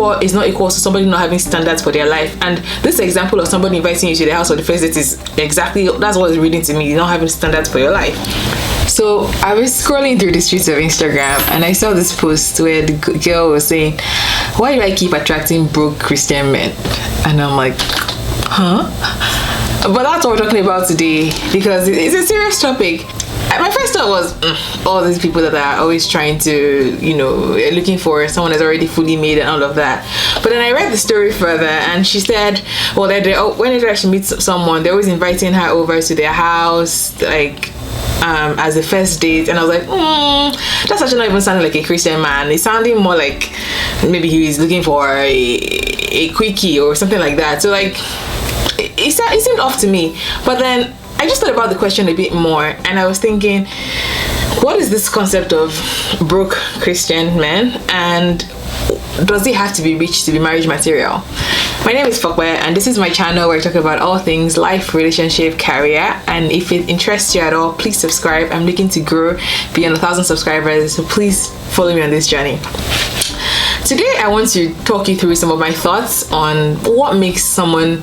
poor is not equal to somebody not having standards for their life. And this example of somebody inviting you to their house for the first date is exactly, that's what it's reading to me, not having standards for your life. So I was scrolling through the streets of Instagram and I saw this post where the girl was saying, why do I keep attracting broke Christian men? And I'm like, huh? But that's what we're talking about today, because it's a serious topic. My first thought was all these people that are always trying to, looking for someone that's already fully made and all of that. But then I read the story further, and she said, well, whenever she meets someone, they're always inviting her over to their house, like as a first date. And I was like, that's actually not even sounding like a Christian man. It's sounding more like maybe he was looking for a quickie or something like that. So like, it seemed off to me. But then I just thought about the question a bit more, and I was thinking, what is this concept of broke Christian men, and does it have to be rich to be marriage material? My name is Fopsy, and this is my channel where I talk about all things life, relationship, career. And if it interests you at all, please subscribe. I'm looking to grow beyond 1,000 subscribers, so please follow me on this journey. Today I want to talk you through some of my thoughts on what makes someone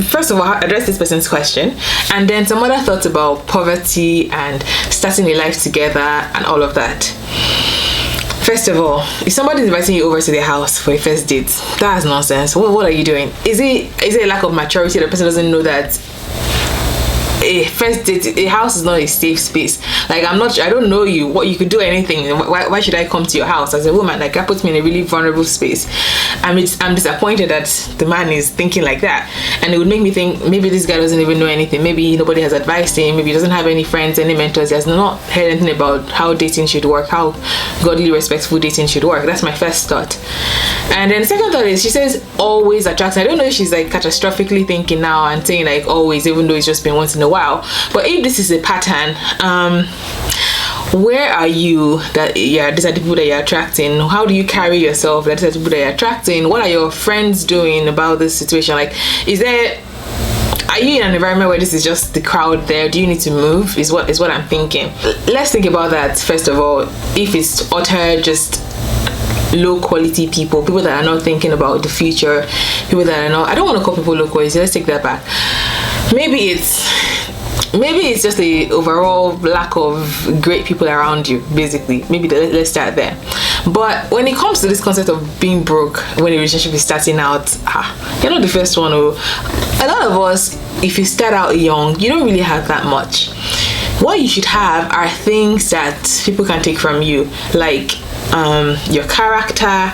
first of all, address this person's question, and then some other thoughts about poverty and starting a life together and all of that. First of all, if somebody is inviting you over to their house for a first date, that's nonsense. What are you doing? Is it a lack of maturity? The person doesn't know that a first date, a house is not a safe space. Like, I don't know you. What you could do anything. Why should I come to your house as a woman? Like, that puts me in a really vulnerable space. I'm disappointed that the man is thinking like that, and it would make me think maybe this guy doesn't even know anything. Maybe nobody has advised him. Maybe he doesn't have any friends, any mentors. He has not heard anything about how dating should work, how godly, respectful dating should work. That's my first thought. And then the second thought is, she says always attracting. I don't know if she's like catastrophically thinking now and saying like always, even though it's just been once in a while. But if this is a pattern, where are you that these are the people that you're attracting? How do you carry yourself that these are the people that you're attracting? What are your friends doing about this situation? Like, are you in an environment where this is just the crowd there? Do you need to move? Is what I'm thinking. Let's think about that first of all. If it's utter just low quality people that are not thinking about the future, people that are not, I don't want to call people low quality, let's take that back. Maybe it's just a overall lack of great people around you, basically. Maybe let's start there. But when it comes to this concept of being broke when a relationship is starting out, you're not the first one. A lot of us, if you start out young, you don't really have that much. What you should have are things that people can take from you, like your character,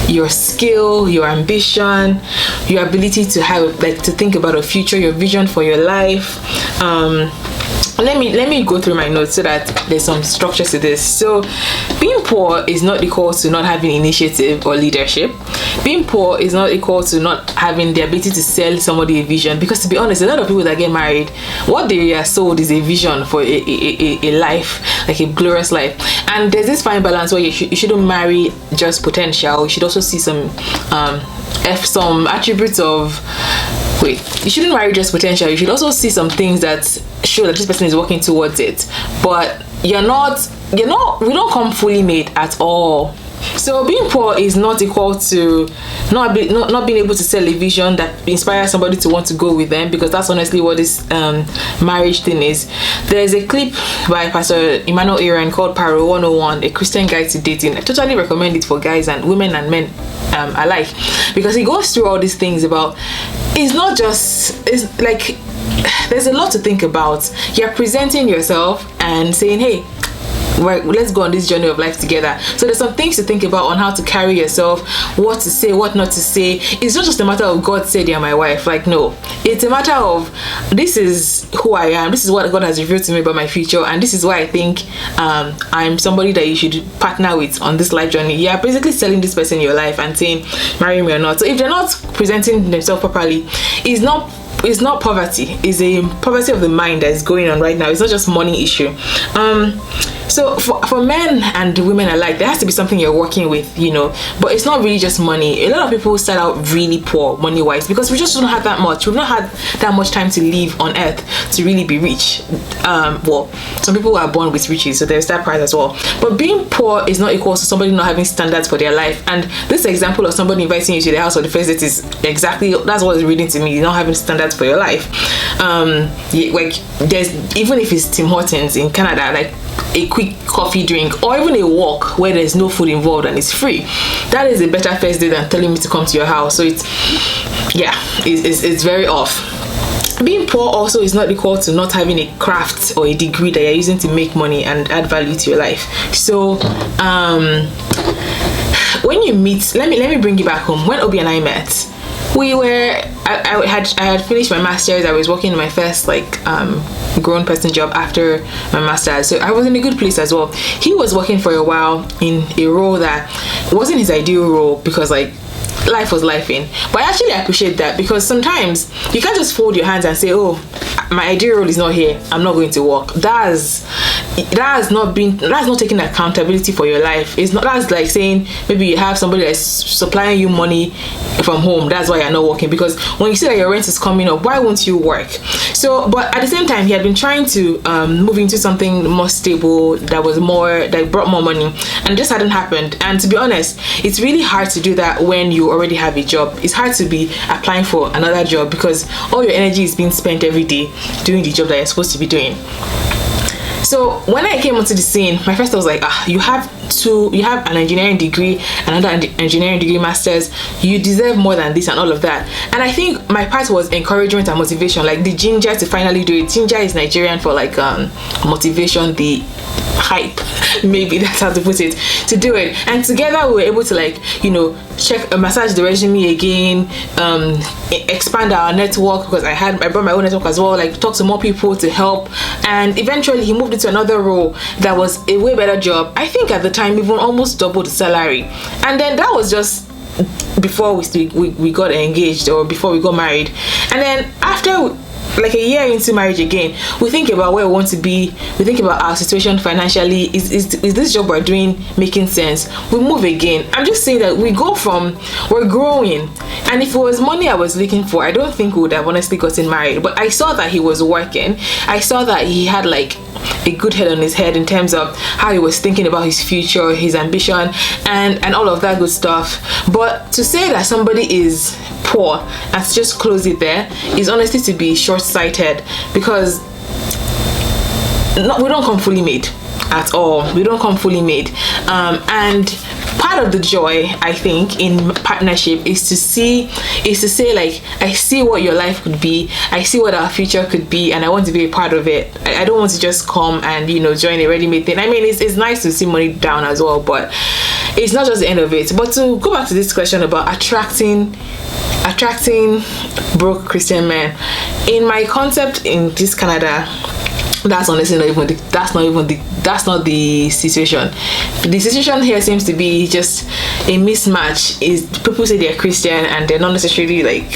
your skill, your ambition, your ability to have to think about a future, your vision for your life. Let me go through my notes so that there's some structure to this. So being poor is not equal to not having initiative or leadership. Being poor is not equal to not having the ability to sell somebody a vision, because to be honest, a lot of people that get married, what they are sold is a vision for a life, like a glorious life. And there's this fine balance where you shouldn't marry just potential. You should also see some attributes of, you shouldn't marry just potential. You should also see some things that show that this person is working towards it. But we don't come fully made at all. So being poor is not equal to not being able to sell a vision that inspires somebody to want to go with them, because that's honestly what this marriage thing is. There's a clip by Pastor Emmanuel Aaron called Paro 101, a Christian guide to dating. I totally recommend it for guys and women and men alike, because he goes through all these things about, it's like there's a lot to think about. You're presenting yourself and saying, hey, let's go on this journey of life together. So there's some things to think about on how to carry yourself, what to say, what not to say. It's not just a matter of God said you're my wife. Like, no, it's a matter of, this is who I am, this is what God has revealed to me about my future, and this is why I think I'm somebody that you should partner with on this life journey. You're basically selling this person your life and saying marry me or not. So if they're not presenting themselves properly, it's not poverty, it's a poverty of the mind that is going on right now. It's not just money issue. So for men and women alike, there has to be something you're working with, you know. But it's not really just money. A lot of people start out really poor money wise because we just don't have that much. We've not had that much time to live on earth to really be rich. Well, some people are born with riches, so there's that part as well. But being poor is not equal to somebody not having standards for their life. And this example of somebody inviting you to the house on the first date is exactly, that's what it's reading to me. You're not having standards for your life. Like there's, even if it's Tim Hortons in Canada, like a quick coffee drink or even a walk where there's no food involved and it's free, that is a better first date than telling me to come to your house. So it's very off. Being poor also is not equal to not having a craft or a degree that you're using to make money and add value to your life. So when you meet, let me bring you back home. When Obi and I met, I had finished my master's. I was working in my first grown person job after my master's, so I was in a good place as well. He was working for a while in a role that wasn't his ideal role because life was lifing. But I actually appreciate that, because sometimes you can't just fold your hands and say, oh, my ideal role is not here, I'm not going to work. That's not taking accountability for your life. That's like saying maybe you have somebody that's supplying you money from home, that's why you're not working, because when you see that your rent is coming up, why won't you work? So, but at the same time, he had been trying to move into something more stable that brought more money, and it just hadn't happened. And to be honest, it's really hard to do that when you already have a job. It's hard to be applying for another job because all your energy is being spent every day doing the job that you're supposed to be doing. So when I came onto the scene, my first thought was like, you have an engineering degree, another engineering degree, masters, you deserve more than this and all of that. And I think my part was encouragement and motivation, like the ginger to finally do it. Ginger is Nigerian for motivation, the hype, maybe that's how to put it, to do it. And together we were able to massage the resume again, expand our network, because I brought my own network as well, talk to more people to help. And eventually he moved into another role that was a way better job. I think at the time even almost double the salary. And then that was just before we got engaged, or before we got married. And then after a year into marriage again, we think about where we want to be, we think about our situation financially. Is this job we're doing making sense? We move again. I'm just saying that we're growing. And if it was money I was looking for, I don't think we would have honestly gotten married. But I saw that he was working. I saw that he had a good head on his head in terms of how he was thinking about his future, his ambition, and all of that good stuff. But to say that somebody is poor and to just close it there is honestly to be short-sighted, because we don't come fully made at all. We don't come fully made. And part of the joy, I think, in partnership is to say I see what your life could be, I see what our future could be, and I want to be a part of it. I don't want to just come and join a ready-made thing. I mean, it's nice to see money down as well, but it's not just the end of it. But to go back to this question about attracting broke Christian men, in my concept in this Canada, that's honestly that's not the situation. The situation here seems to be just a mismatch. Is people say they're Christian and they're not necessarily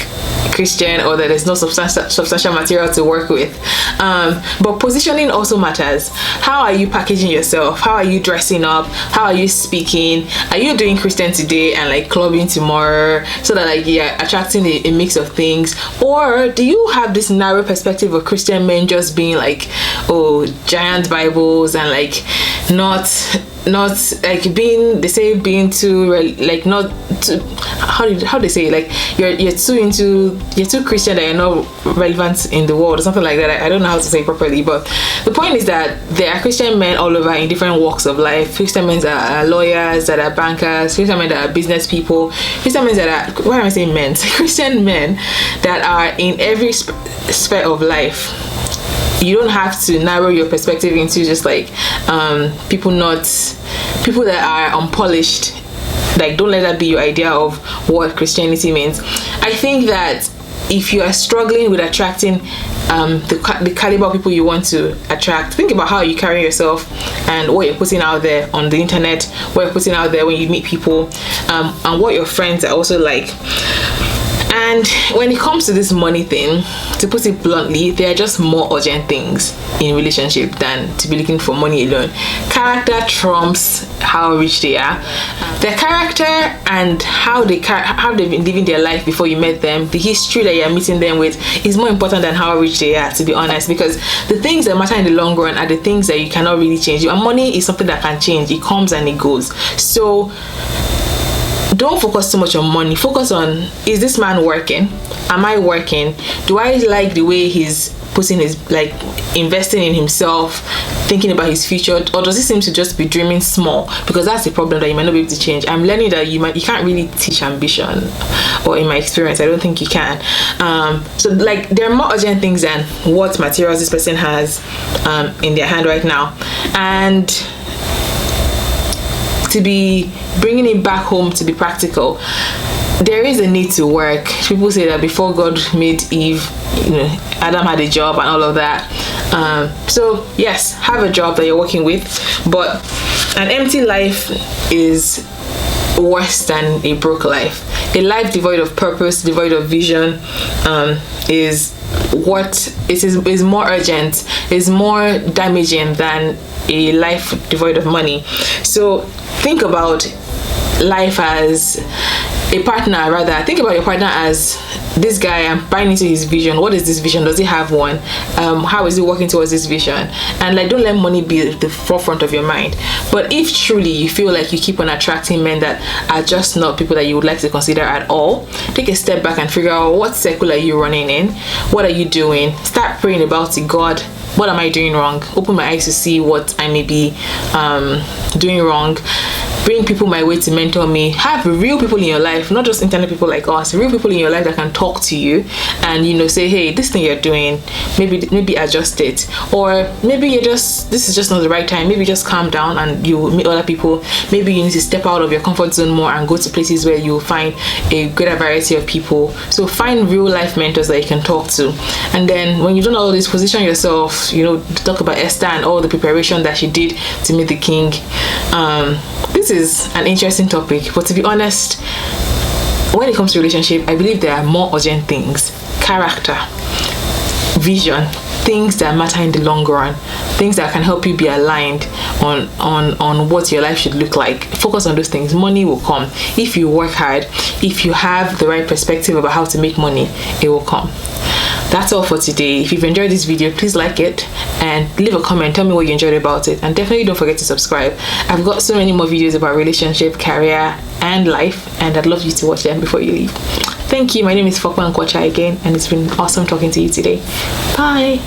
Christian, or that there's no substantial material to work with. But positioning also matters. How are you packaging yourself? How are you dressing up? How are you speaking? Are you doing Christian today and clubbing tomorrow, so that you're attracting a mix of things? Or do you have this narrow perspective of Christian men just being giant Bibles and not being too not too, how they say you're too Christian that you're not relevant in the world or something like that. I don't know how to say it properly, but the point is that there are Christian men all over in different walks of life. Christian men that are lawyers, that are bankers, Christian men that are business people, Christian men that are, why am I saying men? Christian men that are in every sphere of life. You don't have to narrow your perspective into just people that are unpolished. Don't let that be your idea of what Christianity means. I think that if you are struggling with attracting the caliber of people you want to attract, think about how you carry yourself and what you're putting out there on the internet, what you're putting out there when you meet people, and what your friends are also like. And when it comes to this money thing, to put it bluntly, there are just more urgent things in relationship than to be looking for money alone. Character trumps how rich they are. Their character and how they've been living their life before you met them, the history that you're meeting them with, is more important than how rich they are, to be honest, because the things that matter in the long run are the things that you cannot really change. And money is something that can change. It comes and it goes. So don't focus too much on money. Focus on, is this man working? Am I working? Do I like the way he's putting his, like, investing in himself, thinking about his future, or does he seem to just be dreaming small? Because that's the problem that you might not be able to change. I'm learning that you can't really teach ambition, or in my experience, I don't think you can. So like, there are more urgent things than what materials this person has in their hand right now. And to be bringing it back home, to be practical, there is a need to work. People say that before God made Eve, Adam had a job and all of that. So yes, have a job that you're working with, but an empty life is worse than a broke life. A life devoid of purpose, devoid of vision, is more urgent, is more damaging than a life devoid of money. So think about life as a partner. Rather, think about your partner as this guy. I'm buying into his vision. What is this vision? Does he have one? How is he working towards this vision? And like, don't let money be the forefront of your mind. But if truly you feel like you keep on attracting men that are just not people that you would like to consider at all, take a step back and figure out, what circle are you running in? What are you doing? Start praying about it. God, what am I doing wrong? Open my eyes to see what I may be doing wrong. Bring people my way to mentor me. Have real people in your life, not just internet people like us. Real people in your life that can talk to you and say, hey, this thing you're doing, maybe adjust it, or maybe this is just not the right time. Maybe just calm down and you meet other people. Maybe you need to step out of your comfort zone more and go to places where you'll find a greater variety of people. So find real life mentors that you can talk to, and then when you've done all this, position yourself. Talk about Esther and all the preparation that she did to meet the king. This is an interesting topic, but to be honest, when it comes to relationship, I believe there are more urgent things: character, vision, things that matter in the long run, things that can help you be aligned on what your life should look like. Focus on those things. Money will come if you work hard. If you have the right perspective about how to make money, it will come. That's all for today. If you've enjoyed this video, please like it and leave a comment. Tell me what you enjoyed about it, and definitely don't forget to subscribe. I've got so many more videos about relationship, career and life, and I'd love you to watch them before you leave. Thank you. My name is Fopsy again, and it's been awesome talking to you today. Bye.